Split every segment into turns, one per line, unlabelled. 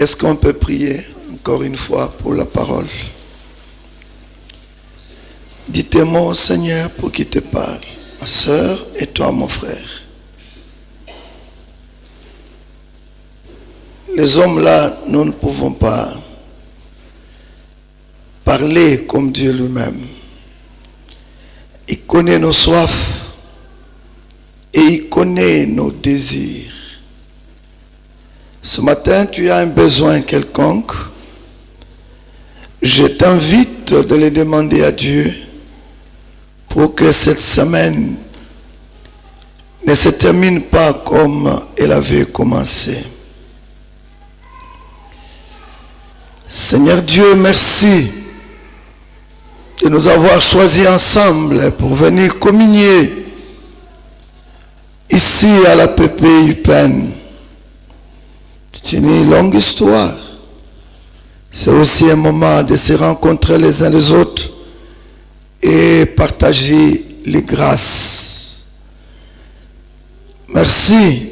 Est-ce qu'on peut prier encore une fois pour la parole? Dites-moi au Seigneur pour qu'il te parle, ma soeur et toi mon frère. Les hommes là, nous ne pouvons pas parler comme Dieu lui-même. Il connaît nos soifs et il connaît nos désirs. Ce matin, tu as un besoin quelconque. Je t'invite de le demander à Dieu pour que cette semaine ne se termine pas comme elle avait commencé. Seigneur Dieu, merci de nous avoir choisis ensemble pour venir communier ici à la PP UPenn. C'est une longue histoire. C'est aussi un moment de se rencontrer les uns les autres et partager les grâces. Merci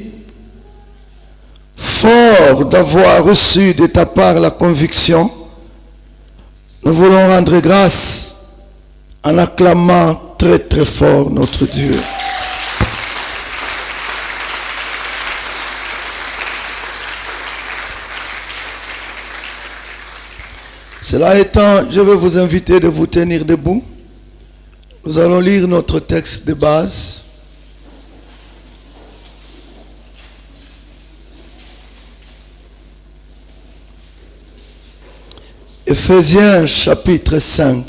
fort d'avoir reçu de ta part la conviction. Nous voulons rendre grâce en acclamant très très fort notre Dieu. Cela étant, je vais vous inviter de vous tenir debout. Nous allons lire notre texte de base. Éphésiens chapitre 5.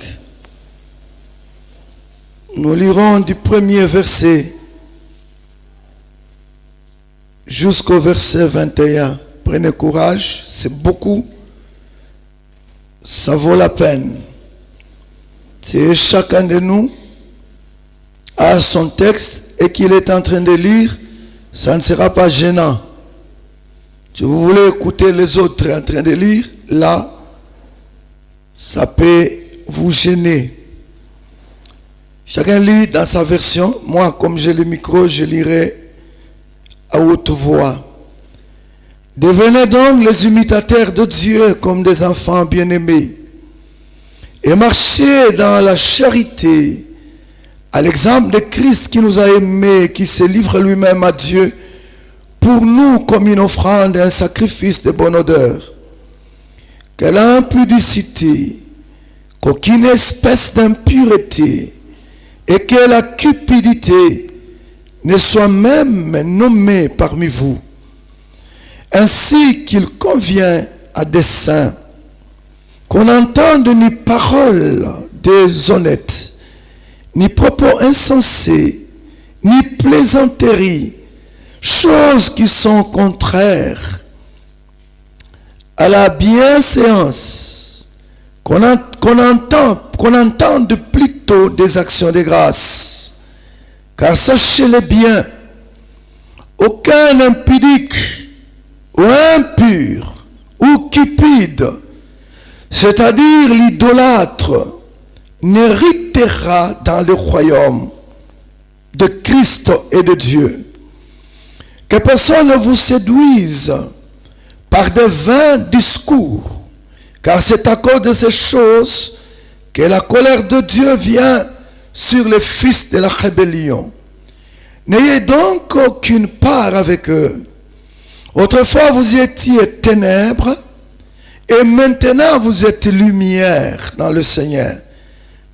Nous lirons du premier verset jusqu'au verset 21. Prenez courage, c'est beaucoup. Ça vaut la peine. Si chacun de nous a son texte et qu'il est en train de lire, ça ne sera pas gênant. Si vous voulez écouter les autres en train de lire, là, ça peut vous gêner. Chacun lit dans sa version. Moi, comme j'ai le micro, je lirai à haute voix. Devenez donc les imitateurs de Dieu comme des enfants bien-aimés et marchez dans la charité à l'exemple de Christ qui nous a aimés, qui se livre lui-même à Dieu pour nous comme une offrande et un sacrifice de bonne odeur. Que l'impudicité, qu'aucune espèce d'impureté et que la cupidité ne soit même nommée parmi vous, ainsi qu'il convient à des saints, qu'on n'entende ni paroles déshonnêtes, ni propos insensés, ni plaisanteries, choses qui sont contraires à la bienséance, qu'on entende plutôt des actions de grâce. Car sachez-le bien, aucun impudique ou impur ou cupide, c'est-à-dire l'idolâtre, n'héritera dans le royaume de Christ et de Dieu. Que personne ne vous séduise par de vains discours, car c'est à cause de ces choses que la colère de Dieu vient sur les fils de la rébellion. N'ayez donc aucune part avec eux. Autrefois vous étiez ténèbres, et maintenant vous êtes lumière dans le Seigneur.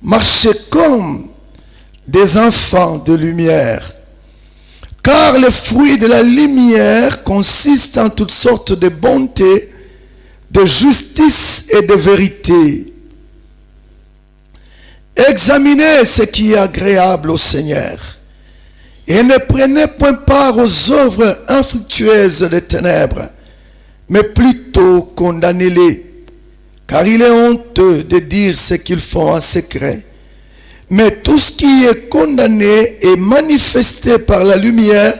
Marchez comme des enfants de lumière. Car le fruit de la lumière consiste en toutes sortes de bonté, de justice et de vérité. Examinez ce qui est agréable au Seigneur. Et ne prenez point part aux œuvres infructueuses des ténèbres, mais plutôt condamnez-les, car il est honteux de dire ce qu'ils font en secret. Mais tout ce qui est condamné est manifesté par la lumière,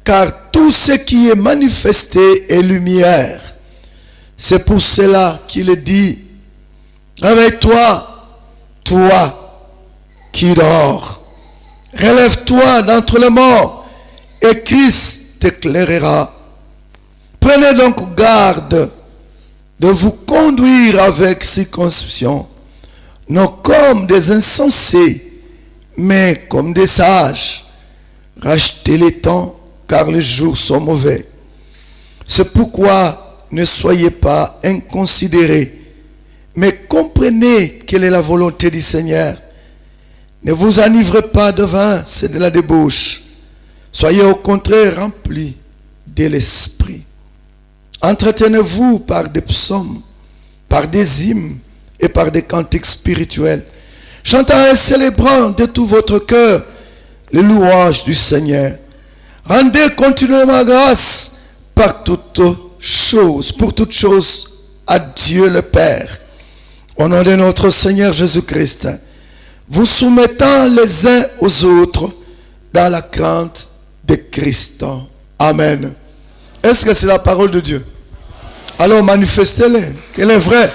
car tout ce qui est manifesté est lumière. C'est pour cela qu'il dit, réveille-toi, toi qui dors. Relève-toi d'entre les morts et Christ t'éclairera. Prenez donc garde de vous conduire avec circonspection, non comme des insensés, mais comme des sages. Rachetez les temps, car les jours sont mauvais. C'est pourquoi ne soyez pas inconsidérés, mais comprenez quelle est la volonté du Seigneur. Ne vous enivrez pas de vin, c'est de la débauche. Soyez au contraire remplis de l'esprit. Entretenez-vous par des psaumes, par des hymnes et par des cantiques spirituels, chantant et célébrant de tout votre cœur les louanges du Seigneur. Rendez continuellement grâce pour toutes choses à Dieu le Père, au nom de notre Seigneur Jésus-Christ, vous soumettant les uns aux autres dans la crainte de Christ. Amen. Est-ce que c'est la parole de Dieu? Alors manifestez-les, qu'elle est vraie.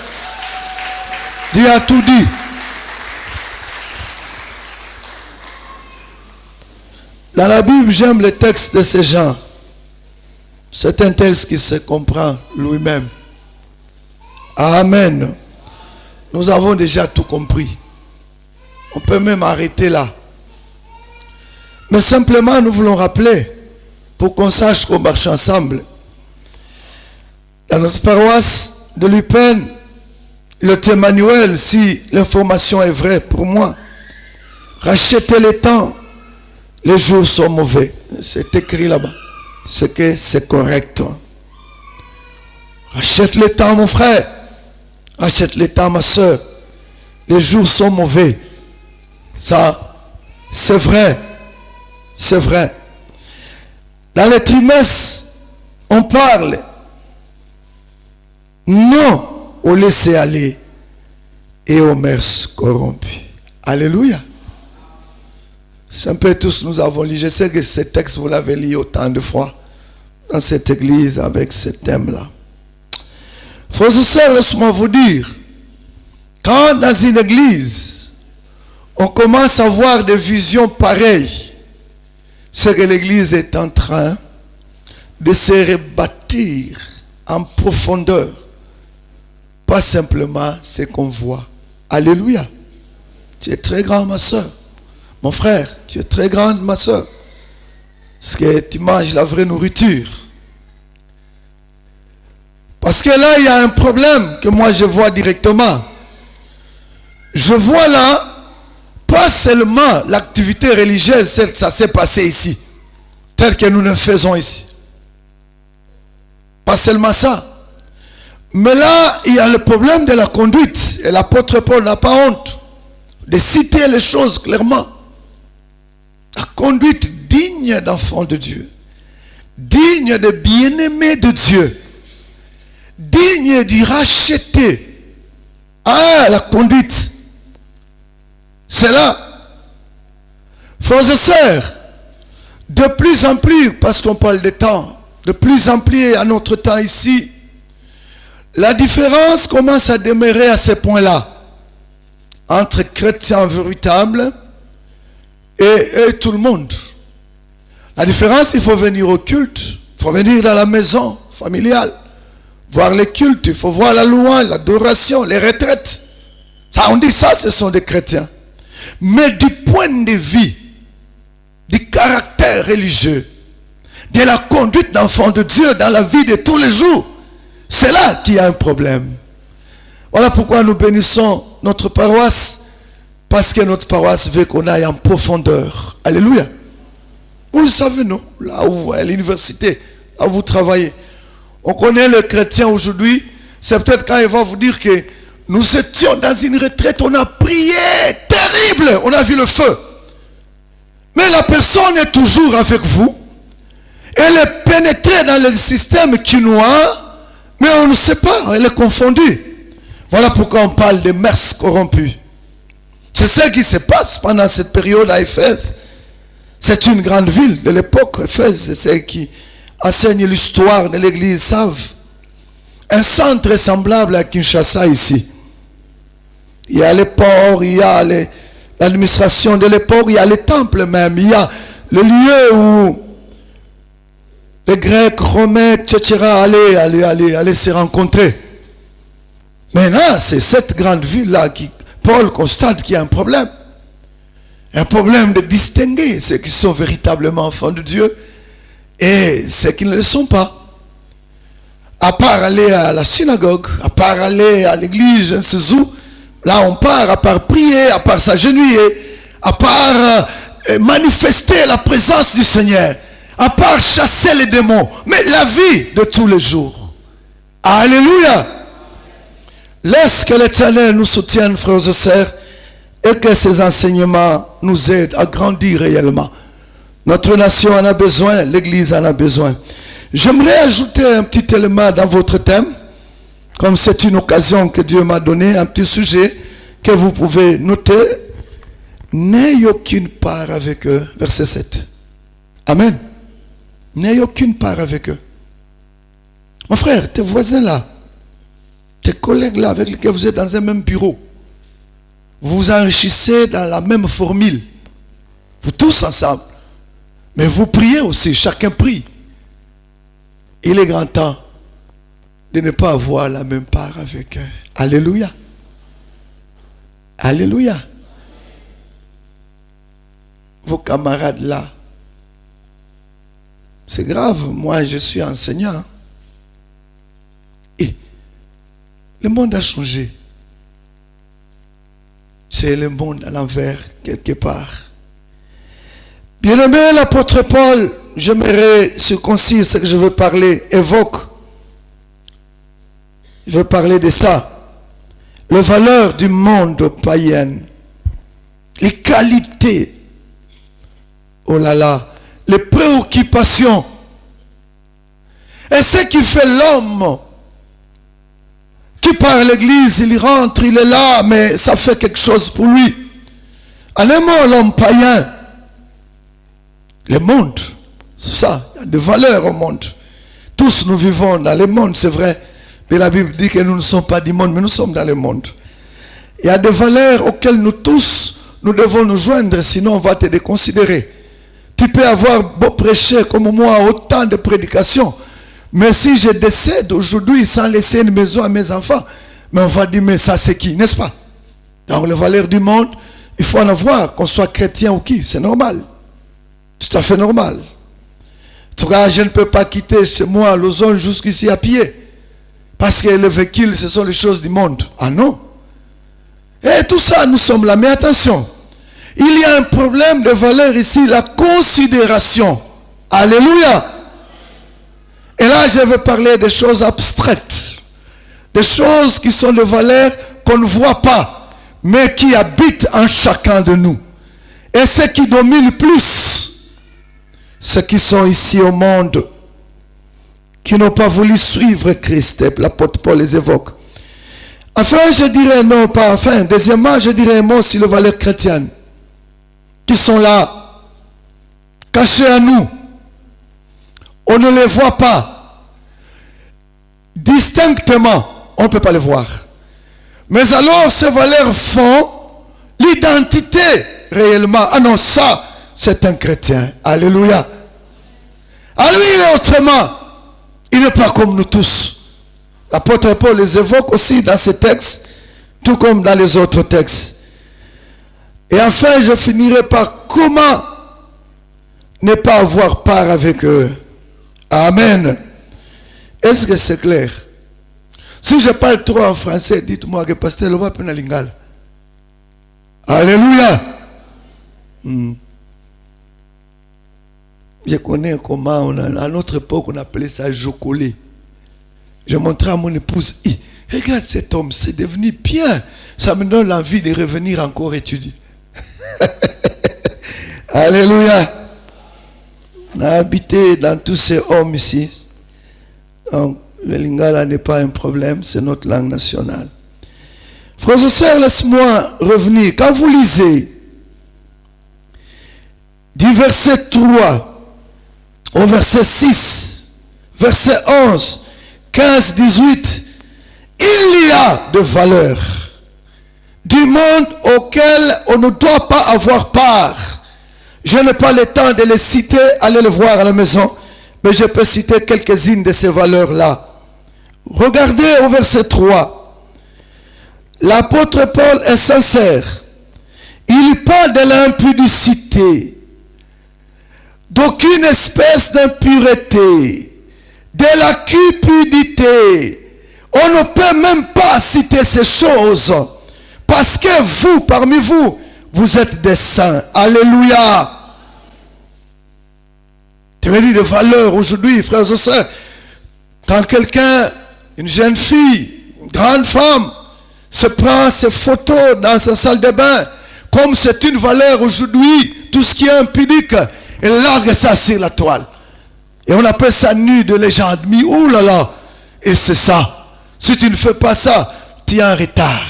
Dieu a tout dit. Dans la Bible, j'aime les textes de ces gens. C'est un texte qui se comprend lui-même. Amen. Nous avons déjà tout compris. On peut même arrêter là. Mais simplement, nous voulons rappeler, pour qu'on sache qu'on marche ensemble. Dans notre paroisse de Lupin, le Emmanuel, si l'information est vraie pour moi, rachetez les temps, les jours sont mauvais. C'est écrit là-bas. C'est correct. Rachète le temps, mon frère. Rachète le temps, ma soeur. Les jours sont mauvais. Ça, c'est vrai. C'est vrai. Dans les trimestres, on parle non au laisser-aller et aux mœurs corrompues. Alléluia. C'est un peu tous nous avons lu. Je sais que ce texte, vous l'avez lu autant de fois dans cette église avec ce thème-là. Frères et sœurs, laissez-moi vous dire, quand dans une église, on commence à avoir des visions pareilles, c'est que l'église est en train de se rebâtir en profondeur. Pas simplement ce qu'on voit. Alléluia. Tu es très grand, ma soeur. Mon frère, tu es très grande, ma soeur. Parce que tu manges la vraie nourriture. Parce que là, il y a un problème que moi je vois directement. Je vois là, pas seulement l'activité religieuse, celle que ça s'est passé ici, telle que nous le faisons ici. Pas seulement ça. Mais là, il y a le problème de la conduite. Et l'apôtre Paul n'a pas honte de citer les choses clairement. La conduite digne d'enfant de Dieu, digne de bien-aimé de Dieu, digne du racheté. Ah, la conduite. C'est là. Frères et sœurs, de plus en plus, parce qu'on parle de temps, de plus en plus à notre temps ici, la différence commence à demeurer à ce point-là entre chrétiens véritables et tout le monde. La différence, il faut venir au culte, il faut venir dans la maison familiale, voir les cultes, il faut voir la louange, l'adoration, les retraites. Ça, on dit ça, ce sont des chrétiens. Mais du point de vue, du caractère religieux, de la conduite d'enfant de Dieu dans la vie de tous les jours, c'est là qu'il y a un problème. Voilà pourquoi nous bénissons notre paroisse, parce que notre paroisse veut qu'on aille en profondeur. Alléluia. Vous le savez, non? Là où, à l'université, là où vous travaillez. On connaît le chrétien aujourd'hui, c'est peut-être quand il va vous dire que nous étions dans une retraite, on a prié, terrible, on a vu le feu. Mais la personne est toujours avec vous. Elle est pénétrée dans le système quinois, mais on ne sait pas, elle est confondue. Voilà pourquoi on parle de mœurs corrompues. C'est ce qui se passe pendant cette période à Éphèse. C'est une grande ville de l'époque. Éphèse, c'est celle qui enseigne l'histoire de l'église savent. Un centre semblable à Kinshasa ici. Il y a les ports, il y a l'administration de l'époque, il y a les temples même, il y a le lieu où les Grecs, Romains, etc. allaient se rencontrer. Maintenant, c'est cette grande ville-là qui Paul constate qu'il y a un problème. Un problème de distinguer ceux qui sont véritablement enfants de Dieu et ceux qui ne le sont pas. À part aller à la synagogue, à part aller à l'église, là on part, à part prier, à part s'agenouiller, à part manifester la présence du Seigneur, à part chasser les démons, mais la vie de tous les jours. Alléluia! Laisse que l'Éternel nous soutienne, frères et sœurs, et que ces enseignements nous aident à grandir réellement. Notre nation en a besoin, l'Église en a besoin. J'aimerais ajouter un petit élément dans votre thème, comme c'est une occasion que Dieu m'a donnée, un petit sujet que vous pouvez noter. N'ayez aucune part avec eux, verset 7. Amen. N'ayez aucune part avec eux. Mon frère, tes voisins là, tes collègues là avec lesquels vous êtes dans un même bureau, vous vous enrichissez dans la même formule, vous tous ensemble, mais vous priez aussi, chacun prie. Il est grand temps de ne pas avoir la même part avec eux. Alléluia. Alléluia. Vos camarades là, c'est grave, moi je suis enseignant. Et le monde a changé. C'est le monde à l'envers, quelque part. Bien-aimé, l'apôtre Paul, j'aimerais circoncire ce que je veux parler, évoque. Je veux parler de ça. Les valeurs du monde païen. Les qualités. Oh là là. Les préoccupations. Et ce qui fait l'homme. Qui part à l'église, il rentre, il est là, mais ça fait quelque chose pour lui. En un mot, l'homme païen. Le monde, ça, il y a des valeurs au monde. Tous nous vivons dans le monde, c'est vrai. Mais la Bible dit que nous ne sommes pas du monde, mais nous sommes dans le monde. Il y a des valeurs auxquelles nous tous, nous devons nous joindre, sinon on va te déconsidérer. Tu peux avoir beau prêcher comme moi, autant de prédications. Mais si je décède aujourd'hui sans laisser une maison à mes enfants, mais on va dire, mais ça c'est qui, n'est-ce pas? Donc les valeurs du monde, il faut en avoir, qu'on soit chrétien ou qui, c'est normal. Tout à fait normal. En tout cas, je ne peux pas quitter chez moi Lausanne jusqu'ici à pied. Parce que le véhicule, ce sont les choses du monde. Ah non. Et tout ça, nous sommes là. Mais attention, il y a un problème de valeur ici, la considération. Alléluia. Et là, je vais parler des choses abstraites. Des choses qui sont des valeurs qu'on ne voit pas, mais qui habitent en chacun de nous. Et ce qui domine plus, ceux qui sont ici au monde, qui n'ont pas voulu suivre Christ, l'apôtre Paul les évoque. Enfin, je dirais non, pas enfin. Deuxièmement, je dirais un mot sur les valeurs chrétiennes, qui sont là, cachées à nous. On ne les voit pas. Distinctement, on ne peut pas les voir. Mais alors, ces valeurs font l'identité réellement. Ah non, ça, c'est un chrétien. Alléluia. Ah lui, il est autrement. Il n'est pas comme nous tous. L'apôtre Paul les évoque aussi dans ces textes, tout comme dans les autres textes. Et enfin, je finirai par comment ne pas avoir part avec eux. Amen. Est-ce que c'est clair? Si je parle trop en français, dites-moi que pasteur le va peine lingala. Alléluia. Je connais comment, à notre époque, on appelait ça jocolé. Je montrais à mon épouse, regarde cet homme, c'est devenu bien. Ça me donne l'envie de revenir encore étudier. Alléluia. On a habité dans tous ces hommes ici. Donc, le lingala n'est pas un problème, c'est notre langue nationale. Frères et sœurs, laisse-moi revenir. Quand vous lisez du verset 3 au verset 6, verset 11, 15, 18, il y a de valeurs du monde auquel on ne doit pas avoir part. Je n'ai pas le temps de les citer, allez le voir à la maison, mais je peux citer quelques-unes de ces valeurs-là. Regardez au verset 3. l'apôtre Paul est sincère. Il parle de l'impudicité, d'aucune espèce d'impureté, de la cupidité. On ne peut même pas citer ces choses parce que vous, parmi vous, vous êtes des saints. Alléluia. Tu me dis de valeur aujourd'hui, frères et sœurs. Quand quelqu'un, une jeune fille, une grande femme, se prend ses photos dans sa salle de bain, comme c'est une valeur aujourd'hui, tout ce qui est impudique, elle largue ça sur la toile. Et on appelle ça nu de légende. Mais oh là là, et c'est ça. Si tu ne fais pas ça, tu es en retard.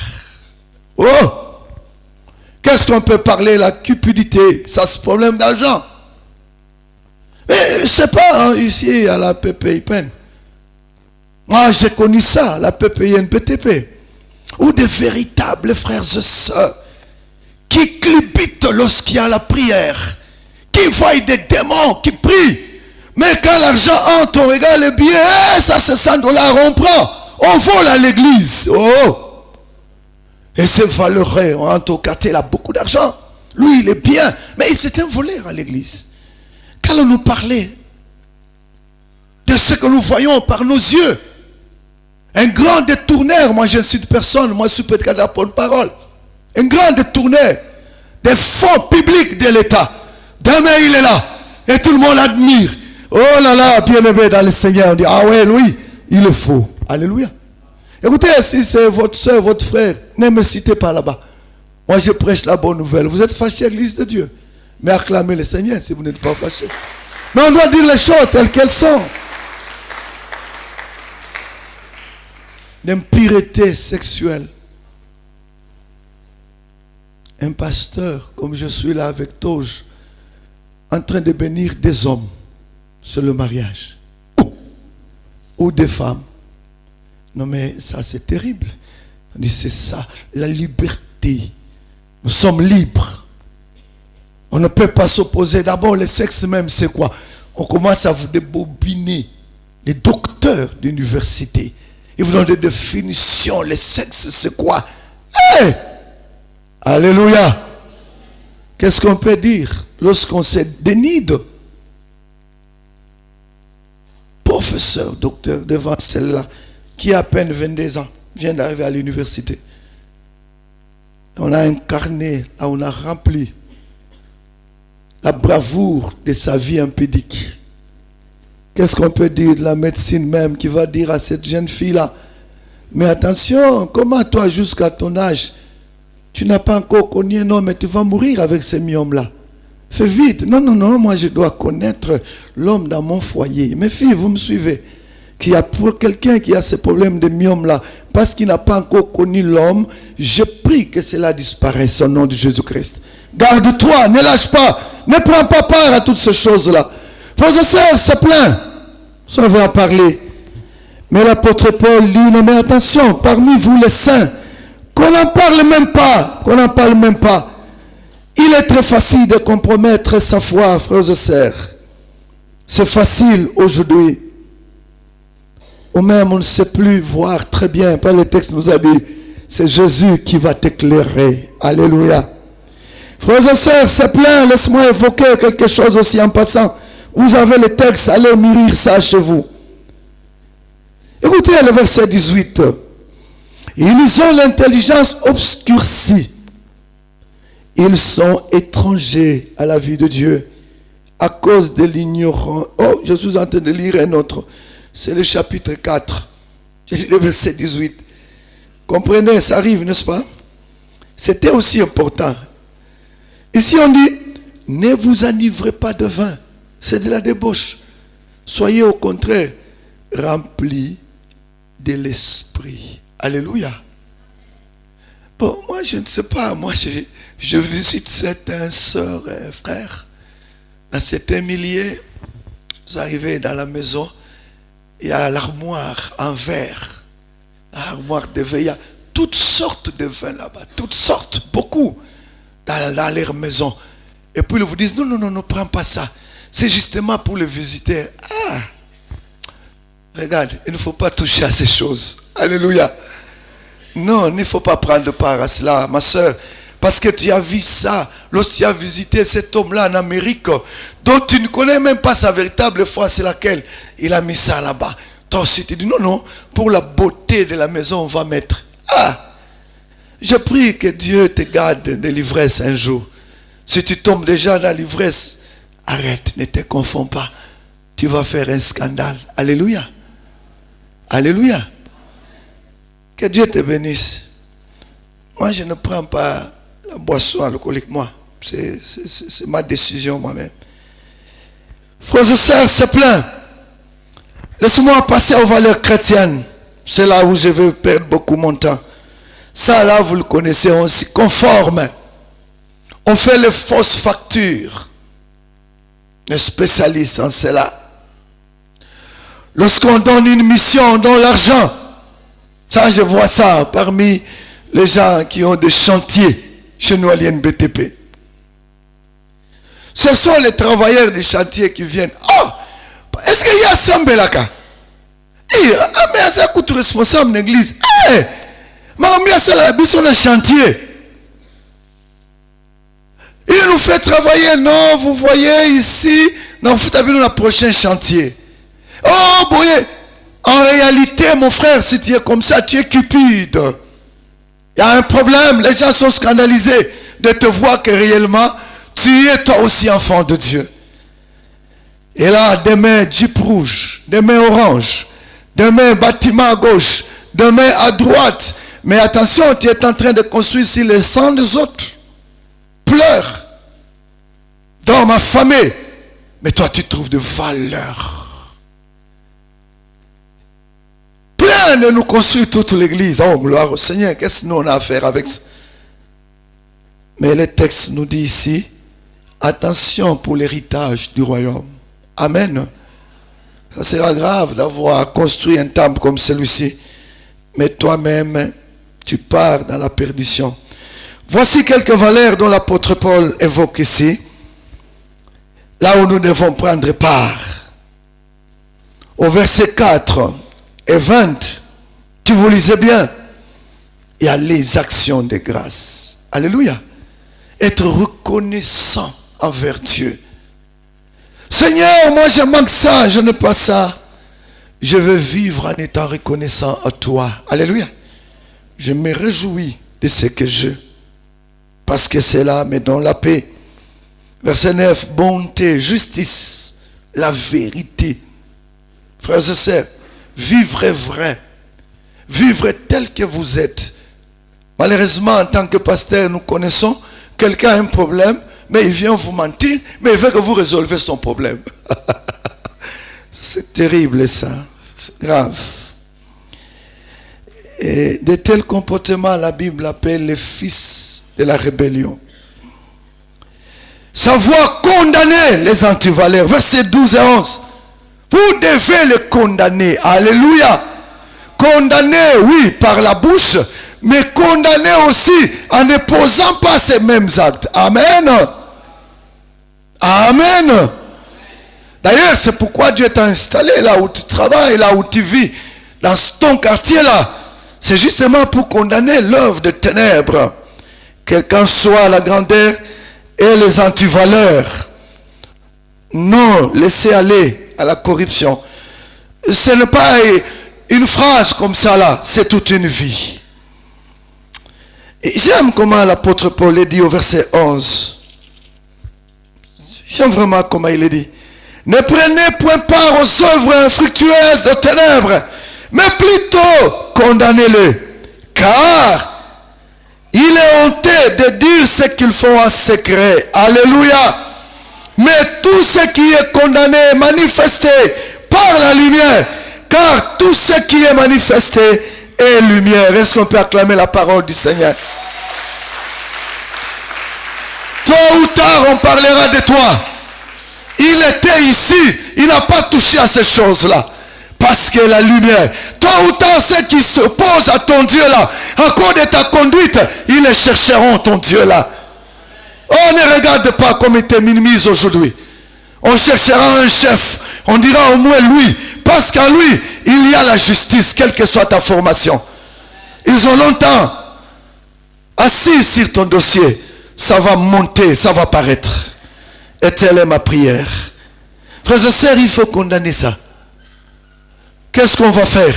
Oh! Qu'est-ce qu'on peut parler? La cupidité, ça c'est problème d'argent. Mais je ne sais pas, hein, ici à la PPIPN. Moi j'ai connu ça, la PPINPTP. Ou des véritables frères et sœurs qui clipitent lorsqu'il y a la prière, qui voient des démons qui prient. Mais quand l'argent entre, on regarde les billets, ça c'est 100 $, on prend. On vole à l'église. Oh! Et c'est valeureux. En tout cas, il a beaucoup d'argent. Lui, il est bien. Mais il s'est un voleur à l'église. Qu'allons nous parler de ce que nous voyons par nos yeux? Un grand détourneur. Moi, je n'incite personne. Moi, je suis peut-être capable de prendre parole. Un grand détourneur des fonds publics de l'État. Demain, il est là. Et tout le monde admire. Oh là là, bien-aimé dans le Seigneur. On dit, ah ouais, lui, il est faux. Alléluia. Écoutez, si c'est votre soeur, votre frère, ne me citez pas là-bas. Moi, je prêche la bonne nouvelle. Vous êtes fâchés à l'église de Dieu. Mais acclamez le Seigneur si vous n'êtes pas fâchés. Mais on doit dire les choses telles qu'elles sont. D'impureté sexuelle. Un pasteur, comme je suis là avec Toge, en train de bénir des hommes sur le mariage. Ou des femmes. Non mais ça c'est terrible. On dit c'est ça, la liberté. Nous sommes libres. On ne peut pas s'opposer. D'abord le sexe même c'est quoi? On commence à vous débobiner. Les docteurs d'université. Ils vous donnent des définitions. Le sexe c'est quoi? Hey! Alléluia. Qu'est-ce qu'on peut dire lorsqu'on se dénide? Professeur, docteur, devant celle-là, qui a à peine 22 ans, vient d'arriver à l'université. On a incarné, là on a rempli la bravoure de sa vie impudique. Qu'est-ce qu'on peut dire de la médecine même qui va dire à cette jeune fille-là, mais attention, comment toi jusqu'à ton âge, tu n'as pas encore connu un homme et tu vas mourir avec ce myome-là. Fais vite. Non, non, non, moi je dois connaître l'homme dans mon foyer. Mes filles, vous me suivez. Qu'il y a pour quelqu'un qui a ce problème de myome-là, parce qu'il n'a pas encore connu l'homme, je prie que cela disparaisse au nom de Jésus-Christ. Garde-toi, ne lâche pas, ne prends pas part à toutes ces choses-là. Frères et sœurs, c'est plein. Ça va en parler. Mais l'apôtre Paul dit, non mais attention, parmi vous les saints, qu'on n'en parle même pas, Il est très facile de compromettre sa foi, frères et sœurs. C'est facile aujourd'hui. Ou même on ne sait plus voir très bien. Pas le texte nous a dit, c'est Jésus qui va t'éclairer. Alléluia. Frères et sœurs, c'est plein. Laisse-moi évoquer quelque chose aussi en passant. Vous avez le texte, allez mûrir ça chez vous. Écoutez le verset 18. Ils ont l'intelligence obscurcie. Ils sont étrangers à la vie de Dieu à cause de l'ignorance. Oh, je suis en train de lire un autre. C'est le chapitre 4. J'ai lu le verset 18. Comprenez, ça arrive, n'est-ce pas? C'était aussi important. Ici, on dit, ne vous enivrez pas de vin. C'est de la débauche. Soyez au contraire remplis de l'esprit. Alléluia. Bon, moi, je ne sais pas. Moi, je visite certains sœurs et frères. Dans certains milliers, vous arrivez dans la maison, il y a l'armoire en verre. L'armoire de verre. Il y a toutes sortes de vins là-bas. Toutes sortes, beaucoup, dans leur maison. Et puis ils vous disent, non, non, non, ne prends pas ça. C'est justement pour les visiteurs. Ah, regarde, il ne faut pas toucher à ces choses. Alléluia. Non, il ne faut pas prendre part à cela, ma soeur. Parce que tu as vu ça lorsque tu as visité cet homme-là en Amérique, dont tu ne connais même pas sa véritable foi, c'est laquelle il a mis ça là-bas. Toi aussi, tu dis non, pour la beauté de la maison, on va mettre. Je prie que Dieu te garde de l'ivresse un jour. Si tu tombes déjà dans l'ivresse, arrête, ne te confonds pas. Tu vas faire un scandale. Alléluia. Alléluia. Que Dieu te bénisse. Moi, je ne prends pas la boisson alcoolique, moi. C'est ma décision moi-même. Frères et sœurs, c'est plein. Laisse-moi passer aux valeurs chrétiennes. C'est là où je veux perdre beaucoup mon temps. Ça, là, vous le connaissez, on s'y conforme. On fait les fausses factures. Les spécialistes en cela. Lorsqu'on donne une mission, on donne l'argent. Ça, je vois ça parmi les gens qui ont des chantiers chez nous à l'INBTP. Ce sont les travailleurs des chantiers qui viennent. Est-ce qu'il y a Sambelaka? Mais ça coûte responsable de l'église. Mais on a ça là, sur le chantier. Il nous fait travailler. Non, vous voyez ici, non, vous avez le prochain chantier. Boye, en réalité, mon frère, si tu es comme ça, tu es cupide. Il y a un problème. Les gens sont scandalisés de te voir que réellement, tu es toi aussi enfant de Dieu. Et là, demain, Jeep rouge, demain orange, demain bâtiment à gauche, demain à droite. Mais attention, tu es en train de construire sur le sang des autres. Pleure. Dorme affamé. Mais toi, tu trouves de valeur. Plein de nous construire toute l'église. Oh, gloire au Seigneur. Qu'est-ce que nous on a à faire avec ça? Mais le texte nous dit ici, attention pour l'héritage du royaume. Amen. Ça sera grave d'avoir construit un temple comme celui-ci. Mais toi-même, tu pars dans la perdition. Voici quelques valeurs dont l'apôtre Paul évoque ici. Là où nous devons prendre part. Au verset 4 et 20, si vous lisez bien, il y a les actions de grâce. Alléluia. Être reconnaissant envers Dieu. Seigneur, moi je manque ça, je n'ai pas ça. Je veux vivre en étant reconnaissant à toi. Alléluia. Je me réjouis de ce que j'ai. Parce que cela me donne la paix. Verset 9, bonté, justice, la vérité. Frères et sœurs, vivre vrai. Vivre tel que vous êtes. Malheureusement, en tant que pasteur, nous connaissons quelqu'un a un problème, mais il vient vous mentir, mais il veut que vous résolvez son problème. C'est terrible ça. C'est grave. Et de tels comportements, la Bible appelle les fils de la rébellion. Savoir condamner les antivaleurs. Versets 12 et 11. Vous devez les condamner. Alléluia. Condamner, oui, par la bouche, mais condamner aussi en ne posant pas ces mêmes actes. Amen. Amen. D'ailleurs, c'est pourquoi Dieu t'a installé là où tu travailles, là où tu vis, dans ton quartier là. C'est justement pour condamner l'œuvre de ténèbres. Quelle qu'en soit la grandeur et les antivaleurs. Non, laissez aller à la corruption. Ce n'est pas une phrase comme ça là, c'est toute une vie. Et j'aime comment l'apôtre Paul est dit au verset 11. J'aime vraiment comment il est dit. Ne prenez point part aux œuvres infructueuses de ténèbres, mais plutôt condamnez-les. Car il est honteux de dire ce qu'ils font en secret. Alléluia. Mais tout ce qui est condamné est manifesté par la lumière. Car tout ce qui est manifesté est lumière. Est-ce qu'on peut acclamer la parole du Seigneur? Tôt ou tard, on parlera de toi. Il était ici. Il n'a pas touché à ces choses-là. Parce que la lumière. Tôt ou tard, ceux qui s'opposent à ton Dieu là, à cause de ta conduite, ils les chercheront ton Dieu là. On ne regarde pas comme il te minimise aujourd'hui. On cherchera un chef. On dira au moins lui. Parce qu'en lui, il y a la justice, quelle que soit ta formation. Ils ont longtemps assis sur ton dossier. Ça va monter, ça va paraître. Et telle est ma prière. Frères et sœurs, il faut condamner ça. Qu'est-ce qu'on va faire?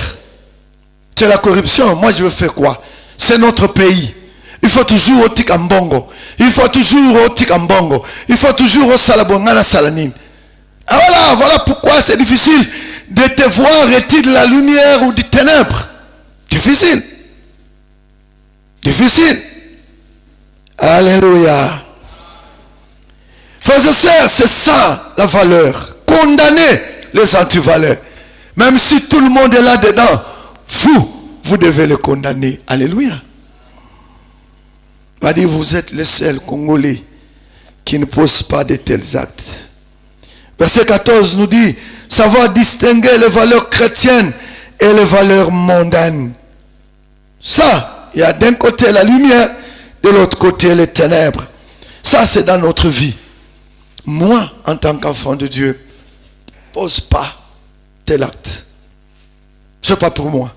C'est la corruption. Moi, je veux faire quoi? C'est notre pays. Il faut toujours au Tikambongo. Il faut toujours au Tikambongo. Il faut toujours au Salabongana Salanine. Ah voilà pourquoi c'est difficile de te voir est-il de la lumière ou du ténèbre. Difficile. Difficile. Alléluia. Frères et sœurs, c'est ça la valeur. Condamner les antivaleurs. Même si tout le monde est là-dedans, vous devez le condamner. Alléluia. Va dire, vous êtes les seuls Congolais qui ne posent pas de tels actes. Verset 14 nous dit, savoir distinguer les valeurs chrétiennes et les valeurs mondaines. Ça, il y a d'un côté la lumière, de l'autre côté les ténèbres. Ça, c'est dans notre vie. Moi, en tant qu'enfant de Dieu, pose pas tel acte. C'est pas pour moi.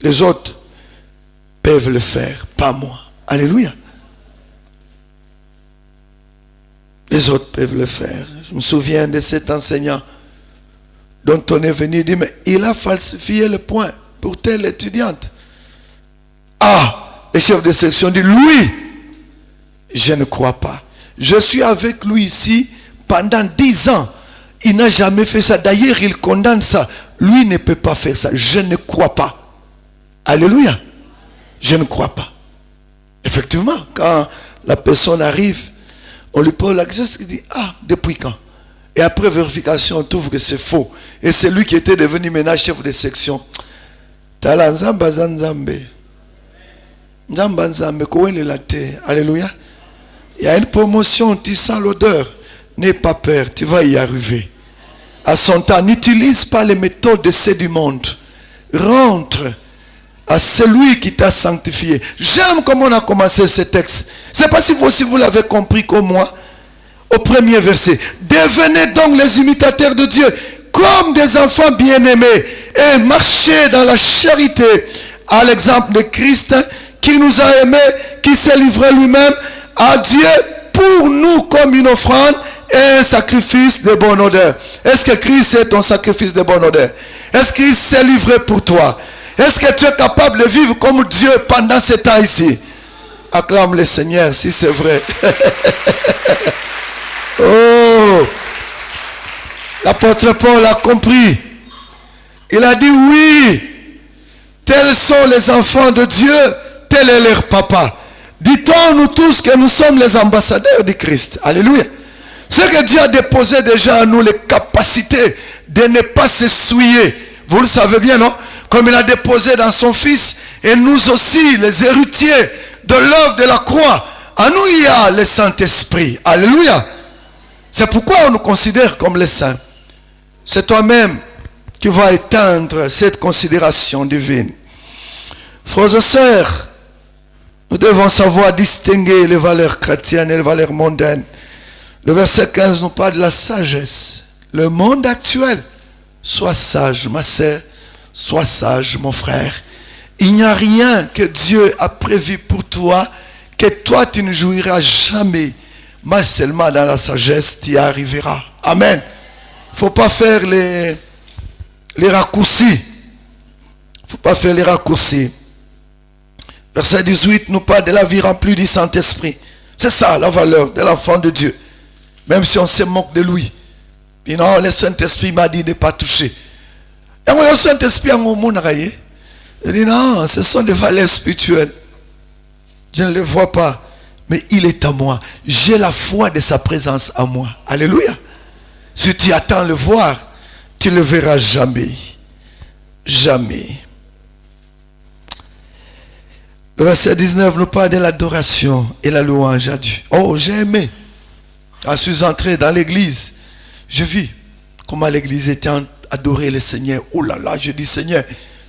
Les autres peuvent le faire, pas moi. Alléluia. Les autres peuvent le faire. Je me souviens de cet enseignant dont on est venu dire, mais il a falsifié le point pour telle étudiante. Ah, le chef de section dit, lui, je ne crois pas. Je suis avec lui ici pendant 10 ans. Il n'a jamais fait ça. D'ailleurs, il condamne ça. Lui ne peut pas faire ça. Je ne crois pas. Alléluia. Je ne crois pas. Effectivement, quand la personne arrive, on lui pose la question, il dit, ah, depuis quand? Et après vérification, on trouve que c'est faux. Et c'est lui qui était devenu maintenant chef de section. Alléluia. Il y a une promotion, tu sens l'odeur. N'aie pas peur, tu vas y arriver. À son temps, n'utilise pas les méthodes de ceux du monde. Rentre à celui qui t'a sanctifié. J'aime comment on a commencé ce texte. Je ne sais pas si vous aussi vous l'avez compris comme moi. Au premier verset. Devenez donc les imitateurs de Dieu comme des enfants bien-aimés et marchez dans la charité à l'exemple de Christ qui nous a aimés, qui s'est livré lui-même à Dieu pour nous comme une offrande et un sacrifice de bonne odeur. Est-ce que Christ est ton sacrifice de bonne odeur? Est-ce qu'il s'est livré pour toi? Est-ce que tu es capable de vivre comme Dieu pendant ce temps ici? Acclame le Seigneur si c'est vrai. Oh, l'apôtre Paul a compris. Il a dit oui, tels sont les enfants de Dieu, tel est leur papa. Dit-on nous tous que nous sommes les ambassadeurs du Christ. Alléluia. C'est que Dieu a déposé déjà en nous les capacités de ne pas se souiller. Vous le savez bien, non? Comme il a déposé dans son Fils, et nous aussi, les héritiers de l'œuvre de la croix. En nous, il y a le Saint-Esprit. Alléluia. C'est pourquoi on nous considère comme les saints. C'est toi-même qui vas éteindre cette considération divine. Frères et sœurs, nous devons savoir distinguer les valeurs chrétiennes et les valeurs mondaines. Le verset 15 nous parle de la sagesse. Le monde actuel, sois sage, ma sœur, sois sage, mon frère. Il n'y a rien que Dieu a prévu pour toi que toi tu ne jouiras jamais. Mais seulement dans la sagesse, tu y arriveras. Amen. Il ne faut pas faire les raccourcis. Il ne faut pas faire les raccourcis. Verset 18 nous parle de la vie remplie du Saint-Esprit. C'est ça la valeur de l'enfant de Dieu. Même si on se moque de lui. Et non, le Saint-Esprit m'a dit de ne pas toucher. Et le Saint-Esprit il dit non, ce sont des valeurs spirituelles. Je ne le vois pas. Mais il est à moi. J'ai la foi de sa présence à moi. Alléluia. Si tu attends le voir, tu ne le verras jamais. Jamais. Le verset 19 nous parle de l'adoration et la louange à Dieu. Oh, j'ai aimé. Quand je suis entré dans l'église, je vis comment l'église était adorée le Seigneur. Oh là là, je dis Seigneur,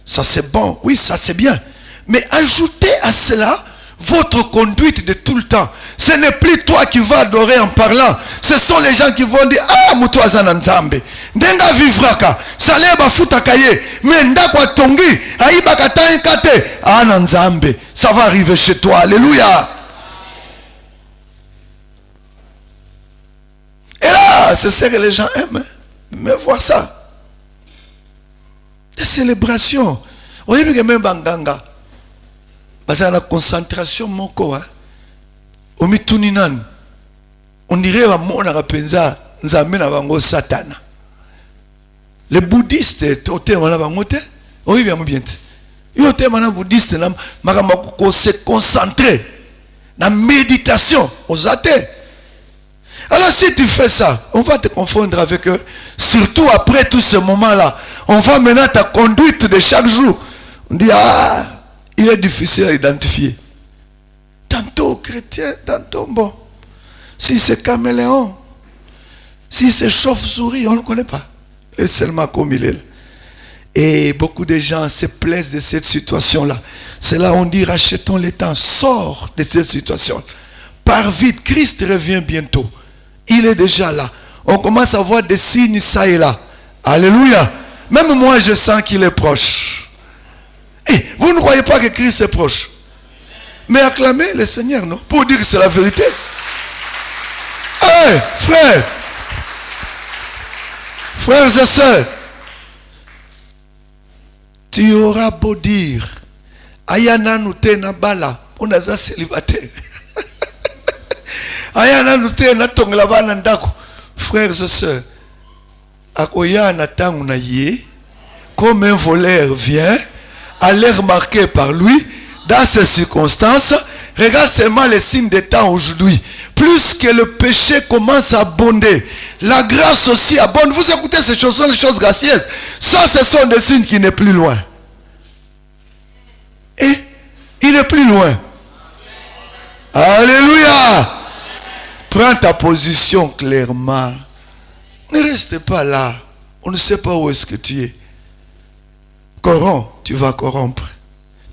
ça c'est bon. Oui, ça c'est bien. Mais ajoutez à cela, votre conduite de tout le temps. Ce n'est plus toi qui vas adorer en parlant. Ce sont les gens qui vont dire, ah, mutu azana nzambe. Ndenga vivraka. Saleba futakaye. Mais ndakwa tongi. Aïbaka taïkate. Ah, nzambe. Ça va arriver chez toi. Alléluia. Et là, c'est ce que les gens aiment. Mais voir ça. Des célébrations. Vous voyez que même Banganga. Parce que la concentration, mon corps, on dirait que mon arapenza, nous amène à Bango Satana. Les bouddhistes, oui, bien, bien. Les bouddhistes, ils se concentrer dans la méditation aux athées. Alors, si tu fais ça, on va te confondre avec eux. Surtout après tout ce moment-là, on va maintenant ta conduite de chaque jour. On dit, ah, il est difficile à identifier. Tantôt chrétien, tantôt bon. Si c'est caméléon, si c'est chauve-souris, on ne le connaît pas. Il est seulement comme il est. Et beaucoup de gens se plaisent de cette situation-là. C'est là où on dit, rachetons les temps, sors de cette situation. Pars vite, Christ revient bientôt. Il est déjà là. On commence à voir des signes ça et là. Alléluia. Même moi, je sens qu'il est proche. Et vous ne croyez pas que Christ est proche? Mais acclamez le Seigneur, non? Pour dire que c'est la vérité. Hey, frères et sœurs, tu auras beau dire, Ayana nous na bala, on a ça célibataire. Ayana nous na tongla bana ndako. Frères et sœurs, akoya na tangu na yé, comme un voleur vient, allez remarquer par lui, dans ces circonstances, regarde seulement les signes des temps aujourd'hui. Plus que le péché commence à abonder, la grâce aussi abonde. Vous écoutez ces chansons, les choses gracieuses. Ça, ce sont des signes qui n'est plus loin. Et il n'est plus loin. Alléluia. Prends ta position clairement. Ne reste pas là. On ne sait pas où est-ce que tu es. Corromps, tu vas corrompre.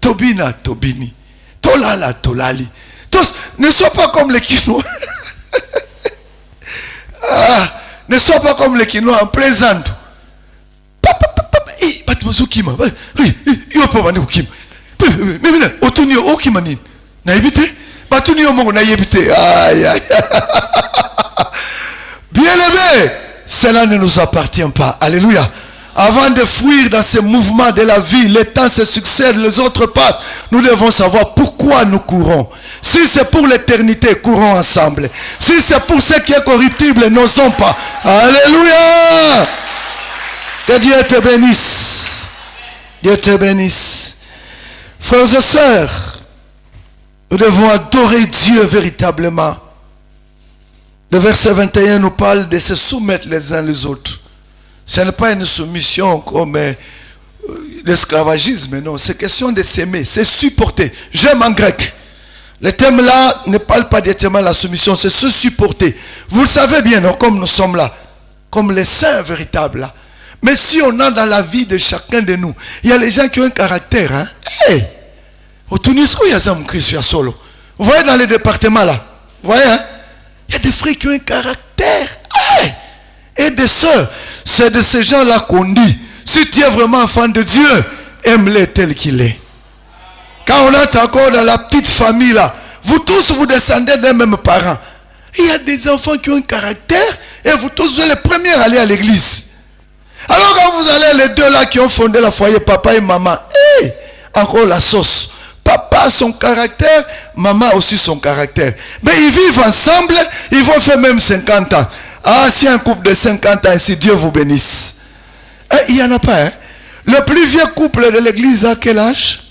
Tobina, Tobini. Tolala, Tolali. Tous, ne sois pas comme les Quinois. Ne sois pas comme les Quinois en plaisante. Bien-aimé, cela ne nous appartient pas. Alléluia. Avant de fuir dans ce mouvement de la vie, les temps se succèdent, les autres passent. Nous devons savoir pourquoi nous courons. Si c'est pour l'éternité, courons ensemble. Si c'est pour ce qui est corruptible, n'osons pas. Alléluia. Que Dieu te bénisse. Dieu te bénisse. Frères et sœurs, nous devons adorer Dieu véritablement. Le verset 21 nous parle de se soumettre les uns les autres. Ce n'est pas une soumission comme l'esclavagisme, non. C'est question de s'aimer, c'est supporter. J'aime en grec. Le thème là ne parle pas directement de la soumission, c'est se supporter. Vous le savez bien, non, comme nous sommes là, comme les saints véritables là. Mais si on a dans la vie de chacun de nous, il y a les gens qui ont un caractère. Hein? Hey! Au Tunis, il y a un Christ solo. Vous voyez dans les départements là, vous voyez, hein? Il y a des frères qui ont un caractère. Hey! Et des sœurs. C'est de ces gens-là qu'on dit, si tu es vraiment enfant de Dieu, aime-les tel qu'il est. Quand on est encore dans la petite famille là, vous tous vous descendez d'un même parent. Il y a des enfants qui ont un caractère et vous tous vous êtes les premiers à aller à l'église. Alors quand vous allez les deux là qui ont fondé la foyer, papa et maman, hey, encore la sauce. Papa a son caractère, maman aussi son caractère. Mais ils vivent ensemble, ils vont faire même 50 ans. Ah, si un couple de 50 ans ici, Dieu vous bénisse. Et il n'y en a pas, hein. Le plus vieux couple de l'église à quel âge?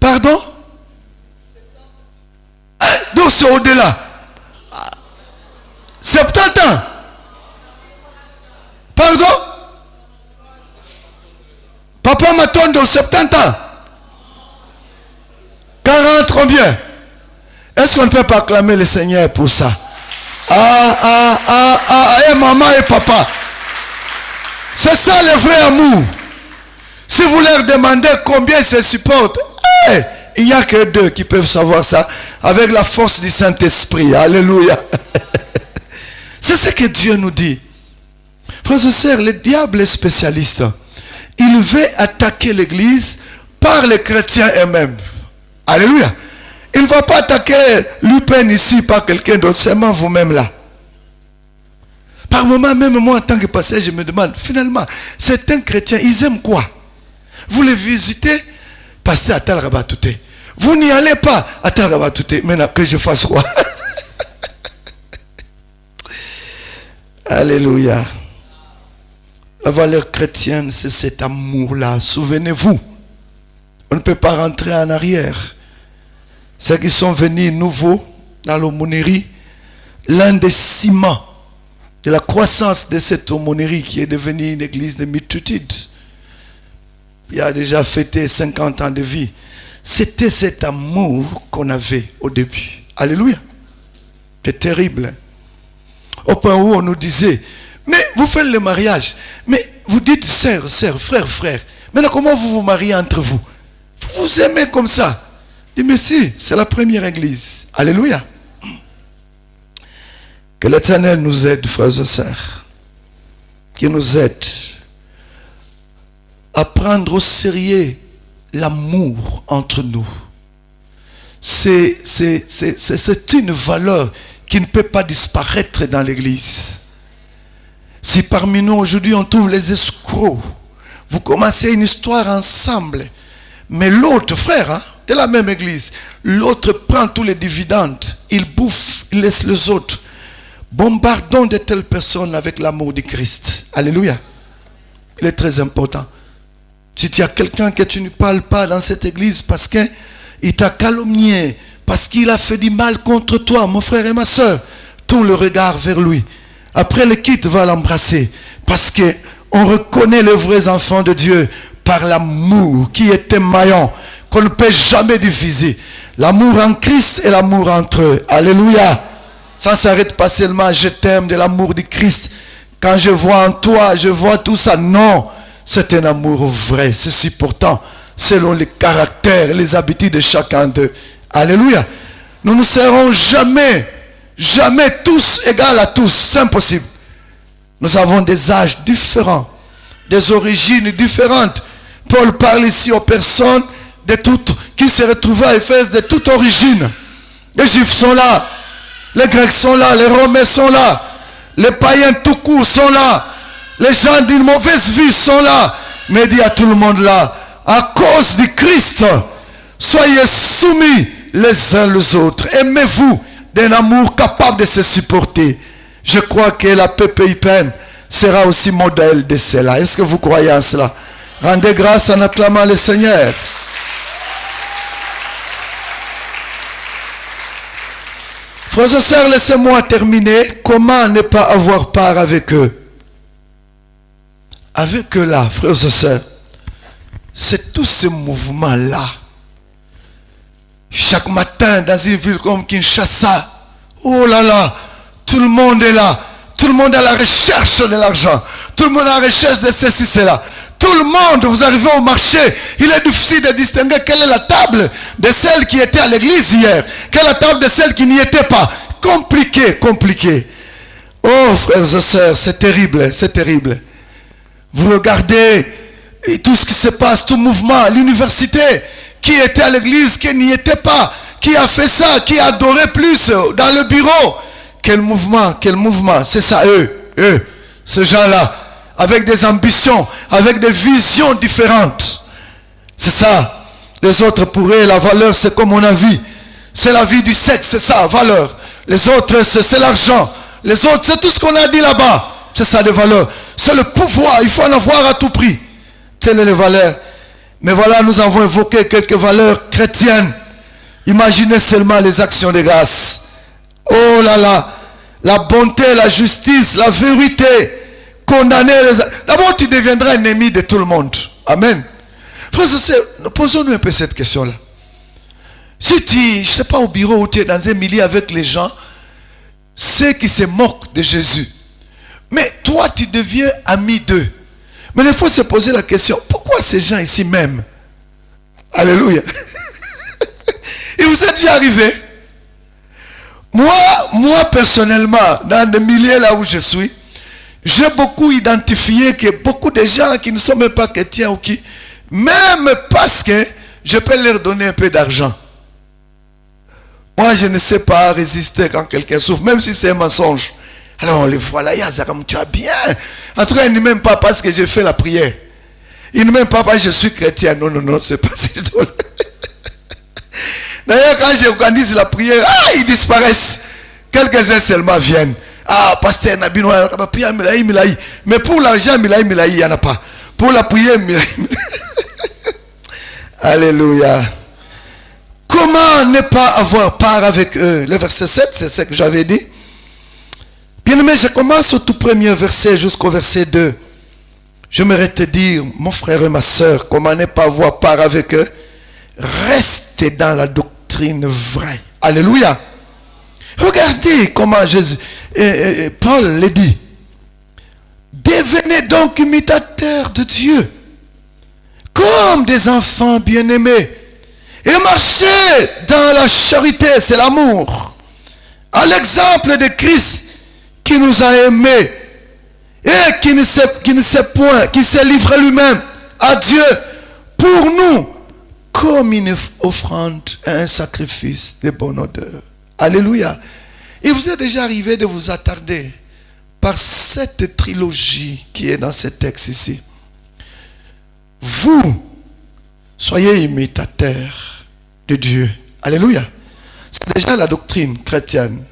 Pardon? Donc c'est au-delà. 70 ans. Pardon? Papa Matondo, 70 ans. 40 combien? Est-ce qu'on ne peut pas acclamer le Seigneur pour ça? Et maman et papa. C'est ça le vrai amour. Si vous leur demandez combien ils se supportent, Il n'y a que deux qui peuvent savoir ça avec la force du Saint-Esprit. Alléluia. C'est ce que Dieu nous dit. Frères et sœurs, le diable est spécialiste. Il veut attaquer l'église par les chrétiens eux-mêmes. Alléluia. Il ne va pas attaquer l'UPN ici par quelqu'un d'autre, seulement vous-même là. Par moment, même moi en tant que pasteur, je me demande, finalement, certains chrétiens, ils aiment quoi? Vous les visitez, pasteur Atal Rabatouté. Vous n'y allez pas, Atal Rabatouté. Maintenant que je fasse quoi? Alléluia. La valeur chrétienne, c'est cet amour-là. Souvenez-vous, on ne peut pas rentrer en arrière. Ceux qui sont venus nouveaux dans l'aumônerie, l'un des ciments de la croissance de cette aumônerie qui est devenue une église de multitudes, il a déjà fêté 50 ans de vie. C'était cet amour qu'on avait au début. Alléluia. C'est terrible. Au point où on nous disait, mais vous faites le mariage, mais vous dites sœur, sœur, frère, frère. Maintenant, comment vous vous mariez entre vous? Vous vous aimez comme ça? Je dis, mais si, c'est la première église. Alléluia. Que l'Éternel nous aide, frères et sœurs. Qu'il nous aide à prendre au sérieux l'amour entre nous. C'est une valeur qui ne peut pas disparaître dans l'église. Si parmi nous aujourd'hui on trouve les escrocs, vous commencez une histoire ensemble, mais l'autre frère de la même église, l'autre prend tous les dividendes, il bouffe, il laisse les autres. Bombardons de telles personnes avec l'amour du Christ. Alléluia. Il est très important. Si tu as quelqu'un que tu ne parles pas dans cette église parce qu'il t'a calomnié, parce qu'il a fait du mal contre toi, mon frère et ma soeur, tourne le regard vers lui. Après le quitte, va l'embrasser. Parce qu'on reconnaît les vrais enfants de Dieu par l'amour qui est émaillant, qu'on ne peut jamais diviser. L'amour en Christ et l'amour entre eux. Alléluia. Ça ne s'arrête pas seulement, je t'aime, de l'amour du Christ. Quand je vois en toi, je vois tout ça. Non, c'est un amour vrai. C'est supportant selon les caractères et les habitudes de chacun d'eux. Alléluia. Nous ne serons jamais tous égaux à tous. C'est impossible. Nous avons des âges différents, des origines différentes. Paul parle ici aux personnes de toutes, qui se retrouvaient à Éphèse de toute origine. Les Juifs sont là, les Grecs sont là, les Romains sont là, les païens tout court sont là, les gens d'une mauvaise vie sont là. Mais dit à tout le monde là, à cause du Christ, soyez soumis les uns les autres. Aimez-vous d'un amour capable de se supporter. Je crois que la PPIPN sera aussi modèle de cela. Est-ce que vous croyez en cela? Rendez grâce en acclamant le Seigneur. Frères et sœurs, laissez-moi terminer. Comment ne pas avoir part avec eux? Avec eux là, frères et sœurs, c'est tout ce mouvement-là. Chaque matin, dans une ville comme Kinshasa, oh là là, tout le monde est là. Tout le monde est à la recherche de l'argent. Tout le monde est à la recherche de ceci, cela. Tout le monde, vous arrivez au marché, il est difficile de distinguer quelle est la table de celle qui était à l'église hier, quelle est la table de celle qui n'y était pas. Compliqué, compliqué. Oh frères et sœurs, c'est terrible, c'est terrible. Vous regardez tout ce qui se passe, tout mouvement, l'université, qui était à l'église, qui n'y était pas, qui a fait ça, qui adorait plus dans le bureau. Quel mouvement, c'est ça, eux, ces gens-là, avec des ambitions, avec des visions différentes. C'est ça. Les autres, pour eux, la valeur, c'est comme on a vu. C'est la vie du sexe, c'est ça, valeur. Les autres, c'est l'argent. Les autres, c'est tout ce qu'on a dit là-bas. C'est ça, les valeurs. C'est le pouvoir, il faut en avoir à tout prix. Telles sont les valeurs. Mais voilà, nous avons évoqué quelques valeurs chrétiennes. Imaginez seulement les actions de grâce. Oh là là, la bonté, la justice, la vérité, condamner les... D'abord, tu deviendras ennemi de tout le monde. Amen. Posons-nous un peu cette question-là. Si tu, je ne sais pas, au bureau où tu es dans un milieu avec les gens, ceux qui se moquent de Jésus, mais toi, tu deviens ami d'eux. Mais il faut se poser la question, pourquoi ces gens ici m'aiment? Alléluia. Il vous est déjà arrivé? Moi personnellement, dans le milieu là où je suis, j'ai beaucoup identifié que beaucoup de gens qui ne sont même pas chrétiens ou qui, même parce que je peux leur donner un peu d'argent. Moi, je ne sais pas résister quand quelqu'un souffre, même si c'est un mensonge. Alors on les voit là, Yazakam, tu as bien. En tout cas, il ne m'aime pas parce que j'ai fait la prière. Il ne m'aime pas parce que je suis chrétien. Non, c'est pas si drôle. D'ailleurs, quand j'organise la prière, ils disparaissent. Quelques-uns seulement viennent. Pasteur Nabino, mais pour l'argent, il n'y en a pas. Pour la prière, Alléluia. Comment ne pas avoir part avec eux? Le verset 7, c'est ce que j'avais dit. Bien aimé, je commence au tout premier verset jusqu'au verset 2. J'aimerais te dire, mon frère et ma soeur, comment ne pas avoir part avec eux? Restez dans la doctrine vraie. Alléluia. Regardez comment Jésus, Paul le dit. Devenez donc imitateurs de Dieu, comme des enfants bien-aimés, et marchez dans la charité, c'est l'amour, à l'exemple de Christ qui nous a aimés et qui s'est livré lui-même à Dieu pour nous comme une offrande, un sacrifice de bonne odeur. Alléluia. Il vous est déjà arrivé de vous attarder par cette trilogie qui est dans ce texte ici. Vous soyez imitateurs de Dieu. Alléluia. C'est déjà la doctrine chrétienne.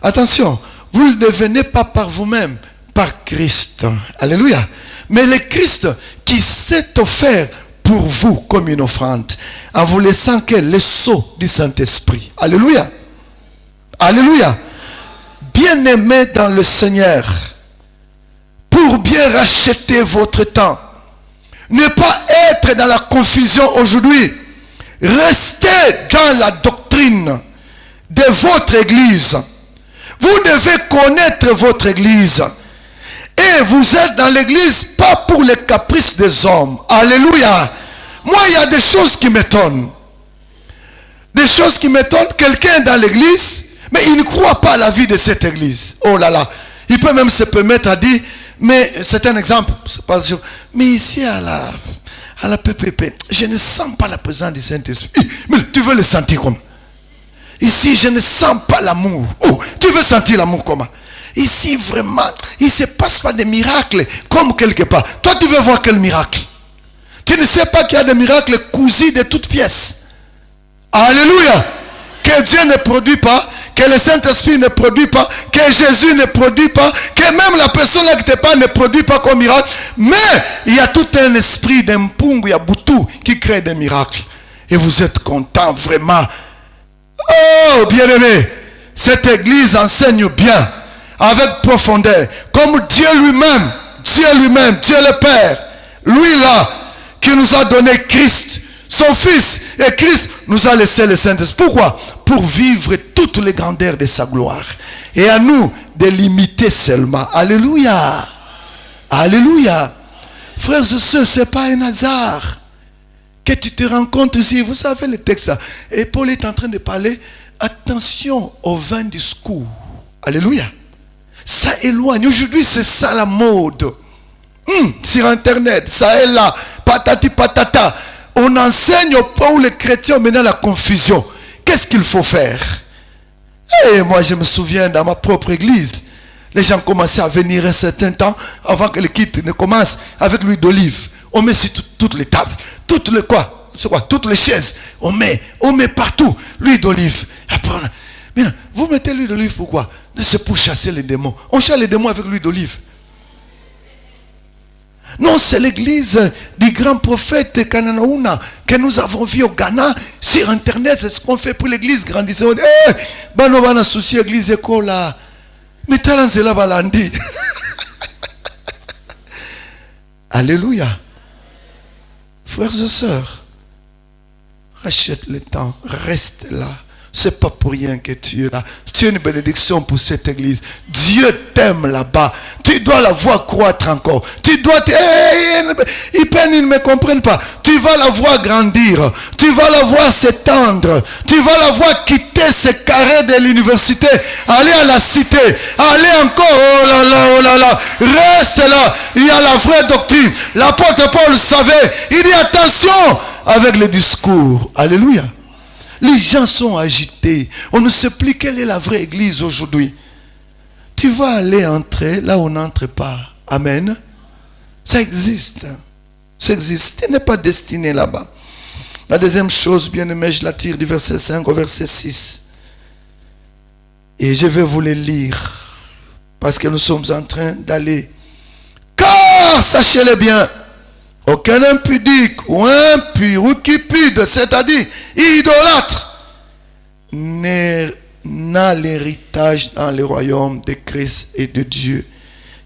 Attention, vous ne devenez pas par vous-même, par Christ. Alléluia. Mais le Christ qui s'est offert pour vous comme une offrande, en vous laissant que le sceau du Saint-Esprit. Alléluia. Alléluia. Bien-aimés dans le Seigneur, pour bien racheter votre temps, ne pas être dans la confusion aujourd'hui, restez dans la doctrine de votre église. Vous devez connaître votre église. Et vous êtes dans l'église pas pour les caprices des hommes. Alléluia. Moi, il y a des choses qui m'étonnent. Des choses qui m'étonnent. Quelqu'un dans l'église, mais il ne croit pas à la vie de cette église. Oh là là. Il peut même se permettre à dire, mais c'est un exemple. C'est pas sûr. Mais ici à la PPP, je ne sens pas la présence du Saint-Esprit. Mais tu veux le sentir comment? Ici, je ne sens pas l'amour. Oh, tu veux sentir l'amour comment? Ici, vraiment, il ne se passe pas de miracles comme quelque part. Toi, tu veux voir quel miracle? Tu ne sais pas qu'il y a des miracles cousus de toutes pièces. Alléluia. Que Dieu ne produit pas, que le Saint-Esprit ne produit pas, que Jésus ne produit pas, que même la personne qui te parle ne produit pas comme miracle. Mais il y a tout un esprit d'impungu, Boutou qui crée des miracles. Et vous êtes content vraiment. Oh, bien-aimé, cette église enseigne bien, avec profondeur, comme Dieu lui-même, Dieu le Père, lui là, qui nous a donné Christ, son Fils, et Christ nous a laissé le Saint-Esprit. Pourquoi? Pour vivre toutes les grandeurs de sa gloire. Et à nous de l'imiter seulement. Alléluia. Alléluia. Frères et sœurs, ce n'est pas un hasard que tu te rencontres ici. Vous savez le texte là. Et Paul est en train de parler. Attention au vain discours. Alléluia. Ça éloigne. Aujourd'hui, c'est ça la mode. Sur Internet, ça est là. Patati patata. On enseigne au point où les chrétiens ont maintenant la confusion. Qu'est-ce qu'il faut faire? Et moi, je me souviens dans ma propre église, les gens commençaient à venir un certain temps avant que le kit ne commence avec l'huile d'olive. On met sur toutes les tables, toutes les chaises. On met partout l'huile d'olive. Après, vous mettez l'huile d'olive pourquoi? C'est pour chasser les démons. On chasse les démons avec l'huile d'olive. Non, c'est l'église du grand prophète Kananaouna que nous avons vu au Ghana sur Internet. C'est ce qu'on fait pour l'église grandissante. Bano bana souci église écola. Mais talanzela balandi. Alléluia. Frères et sœurs, rachète le temps, reste là. c'est pas pour rien que tu es là. Tu es une bénédiction pour cette église. Dieu t'aime là-bas. Tu dois la voir croître encore. Tu dois ils ne me comprennent pas. Tu vas la voir grandir. Tu vas la voir s'étendre. Tu vas la voir quitter ce carré de l'université. Aller à la cité. Aller encore. Oh là là, oh là là. Reste là. Il y a la vraie doctrine. L'apôtre Paul savait. Il dit attention avec les discours. Alléluia. Les gens sont agités. On ne sait plus quelle est la vraie église aujourd'hui. Tu vas aller entrer là où on n'entre pas. Amen. Ça existe. Ça existe. Tu n'es pas destiné là-bas. La deuxième chose, bien aimé, je la tire du verset 5 au verset 6. Et je vais vous les lire. Parce que nous sommes en train d'aller. Car, sachez-le bien, aucun impudique ou impur ou cupide, c'est-à-dire idolâtre, n'a l'héritage dans le royaume de Christ et de Dieu.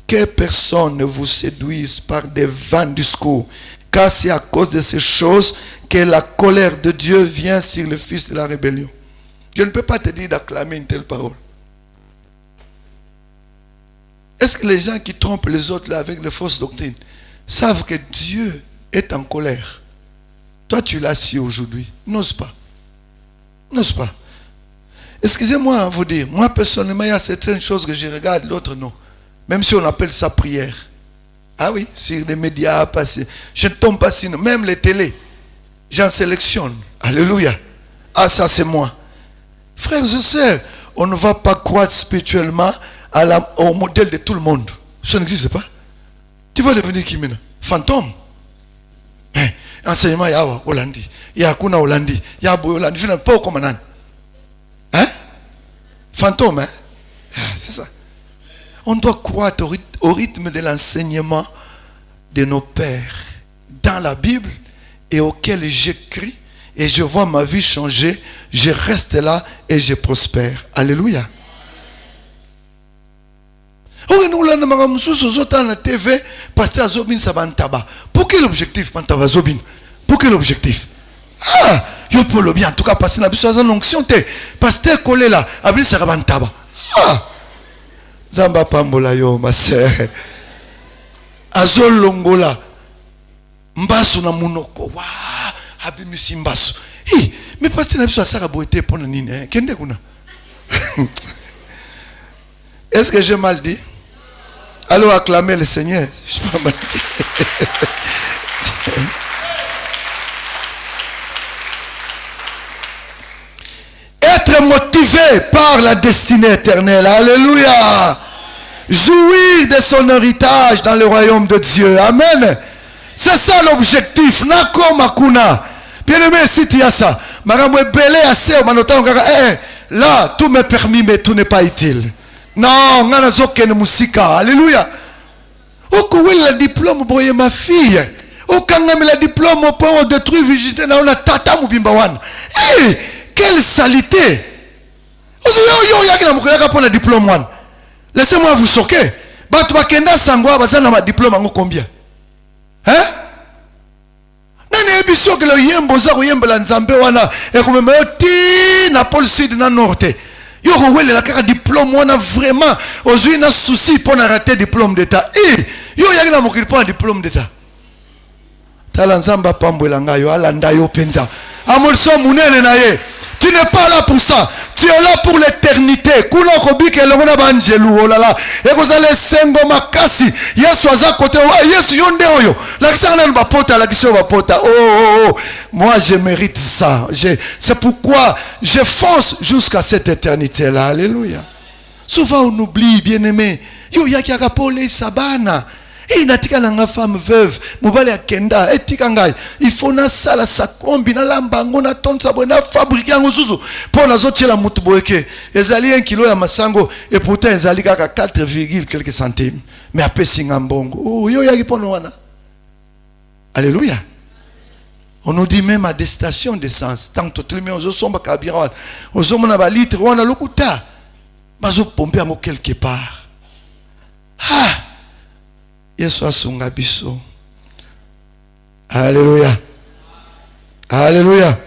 Que personne ne vous séduise par des vains discours, car c'est à cause de ces choses que la colère de Dieu vient sur le fils de la rébellion. Je ne peux pas te dire d'acclamer une telle parole. Est-ce que les gens qui trompent les autres là avec les fausses doctrines savent que Dieu est en colère? Toi, tu l'as su aujourd'hui. N'ose pas. N'ose pas. Excusez-moi à vous dire, moi personnellement, il y a certaines choses que je regarde, l'autre non. Même si on appelle ça prière. Ah oui, sur les médias, je ne tombe pas sinon. Même les télés, j'en sélectionne. Alléluia. Ah, ça c'est moi. Frères et sœurs, on ne va pas croître spirituellement au modèle de tout le monde. Ça n'existe pas. Tu vas devenir qui maintenant? Fantôme. Enseignement, il y a Hollandi. Il y a Kuna Hollandi. Il y a Boy Hollandi. Je ne sais pas comment on a. Hein? Fantôme, hein? C'est ça. On doit croître au rythme de l'enseignement de nos pères dans la Bible et auquel j'écris et je vois ma vie changer. Je reste là et je prospère. Alléluia. Oh, nous là, nous avons la TV, pasteur Zobin Sabantaba. Pour quel objectif, Pantaba Zobin? Pour quel objectif? Ah, yo pour le bien, en tout cas, pasteur Nabiso a une onction, pasteur collé là, Abin Sabantaba. Ah, Zamba Pambola yo, ma sœur. Azol Longola, Mbasu na Munoko, wa, Abimisi Mbasu. Hi, mais pasteur Nabiso a Saraboité pour Nine, Kende Kuna. Est-ce que j'ai mal dit? Allons acclamer le Seigneur. Je suis pas mal dit. Être motivé par la destinée éternelle. Alléluia. Jouir de son héritage dans le royaume de Dieu. Amen. C'est ça l'objectif. Nako makuna. Bien aimé, si tu as ça. Là, tout m'est permis, mais tout n'est pas utile. Non, on a aucune musique. Alléluia. Aucun le diplôme pour ma fille. Aucun le diplôme pour détruire visiter dans la tata mubimbawan. Hey, quelle saleté. Laissez-moi vous choquer. Batouakenda sangwa bazana ma diplôme en combien? Hein? Nani ebiso que le yembo za ko yembela nzambe wana e ko mema ti na pole sud na norte. Yo rowele la carte diplôme on a vraiment aujourd'hui un souci pour rater diplôme d'état. Yo yaki na mokili pour diplôme d'état. Tala nzamba pambwela ngayo alanda yo penza. Amolso munene na ye. Tu n'es pas là pour ça. Tu es là pour l'éternité. Kuna kobike longona banjelu olala. Et vous allez sengo makasi. Yesu aza côté Yesu yonde oyo. La kisana ba pota la kiso ba pota. Oh. Moi je mérite ça. C'est pourquoi je fonce jusqu'à cette éternité là. Alléluia. Souvent on oublie, bien-aimé. Yo yaki akapole sabana. Et natika nanga femme veuve, mobali akenda, etika ngai. Il faut na sala sa kombi na lambango na tonsa bona fabriquer ngo susu. Pour na zotie la mutu boeke. Ezali 1 kilo ya masango et pourtant ezali kaka 4, quelques centimes. Mais après singambongo. Oh yo yaki pono wana. Alléluia. On nous dit même à des stations d'essence. Tant que tout le monde somba kabira. Ozo mona ba litre wana lokuta. Bazo pomper ngo quelque part. Ah. Yesu asunga biso. Alléluia. Alléluia.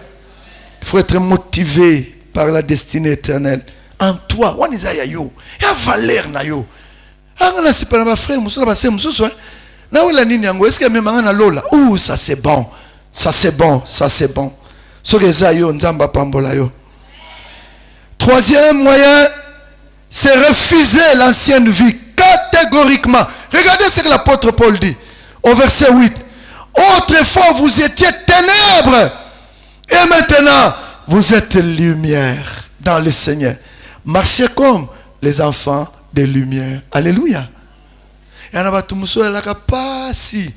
Il faut être motivé par la destinée éternelle. En toi, on est à yo. Il y a valeur na yo. On a si pas ma frère, muso ba se muso so. Na wala nini yango, est-ce que même na lola? Ouh, ça c'est bon. Ça c'est bon, ça c'est bon. So que ça yo nzamba pambola yo. Troisième moyen, c'est refuser l'ancienne vie catégoriquement. Regardez ce que l'apôtre Paul dit au verset 8. Autrefois vous étiez ténèbres et maintenant vous êtes lumière dans le Seigneur. Marchez comme les enfants de lumière. Alléluia. Et on a tout muso la capacité.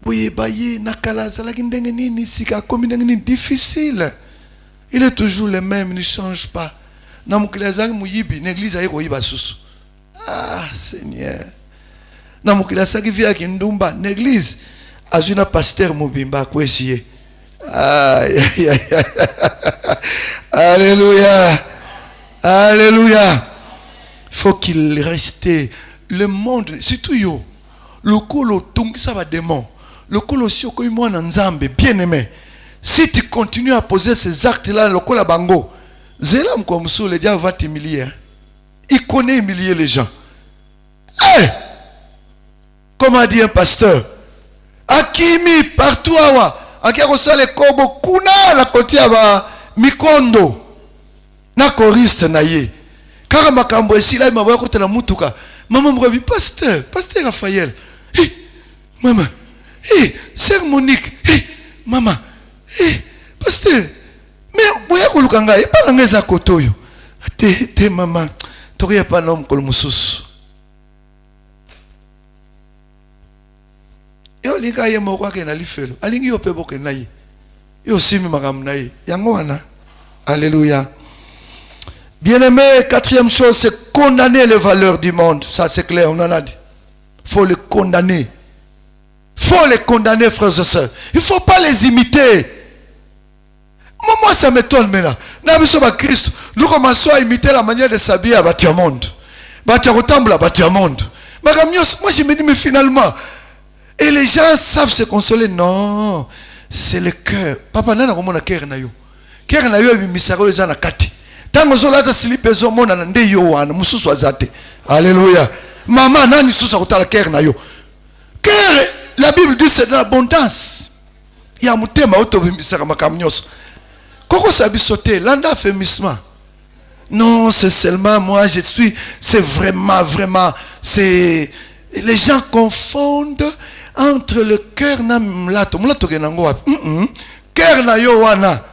Oui, baye nakala zalaki ndenge nini sika comme ndenge nini difficile. Il est toujours le même, il ne change pas. Na mukila zaki muyibi, l'église ayi ko yiba susu. Ah, Seigneur. Na mukila zaki via ki ndumba, l'église azuna pasteur mubimba kwesiye. Aïe, aïe, aïe. Alléluia. Alléluia. Il faut qu'il reste. Le monde, surtout yo, le colo tung ça va démon. Le colo sioko moi nzambe, bien aimé. Si tu continues à poser ces actes-là, le colo bango, Zélam comme ça, le diable va t'humilier. Il connaît humilier les gens. Hey! Comme a dit un pasteur, Akimi, partout, Akiakosa le kobo, kuna la kotia ba mikondo. Na choriste na ye. Car makambo ici là m'a voyé côté la mutuka. Maman me dit pasteur Raphaël. Hey, maman. Hey, sœur Monique. Hey, maman. Hey, pasteur. Mais voyez ko lukanga e pa ngeza kotoyo. Te maman. Toriya pa nom ko mususu. Yo linga ye moko ke na lifelo. Alingi yo pe boke na ye. Yo simi makam na ye. Yango wana. Alléluia. Bien-aimé, quatrième chose, c'est condamner les valeurs du monde. Ça, c'est clair, on en a dit. Il faut les condamner. Il faut les condamner, frères et sœurs. Il ne faut pas les imiter. Moi, ça m'étonne maintenant. Christ, nous commençons à imiter la manière de s'habiller à bâtir monde. Bâtir autant à bâtir monde. Moi, je me dis, mais finalement, et les gens savent se consoler. Non, c'est le cœur. Papa, n'a pas de cœur. Cœur n'a eu un mystère les gens à kati. Tango zolata silipe zo mona na nde yo wana mususu azate. Alléluia. Maman nani susu akutala cœur na yo. Cœur, la Bible dit c'est de l'abondance. Ya mutema otobimisaka makamnyoso. Koko sabi sauter landa fémissement. Non, c'est seulement moi je suis, c'est vraiment c'est les gens confondent entre le cœur na mulato. Mulato kenango wapi? Cœur na yo wana.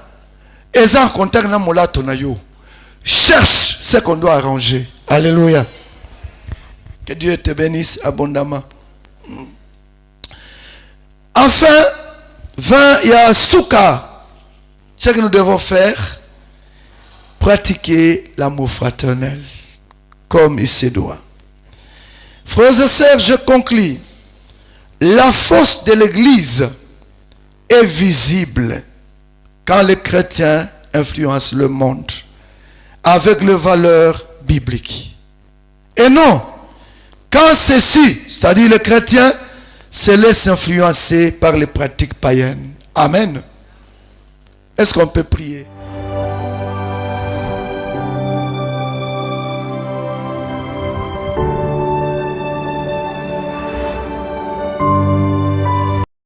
Ezan contact na mulato na yo. Cherche ce qu'on doit arranger. Alléluia. Que Dieu te bénisse abondamment. Enfin, 20, il y a souka. Ce que nous devons faire, pratiquer l'amour fraternel comme il se doit. Frères et sœurs, je conclus. La force de l'Église est visible quand les chrétiens influencent le monde avec les valeurs bibliques. Et non, quand ceux-ci, c'est-à-dire les chrétiens, se laissent influencer par les pratiques païennes. Amen. Est-ce qu'on peut prier?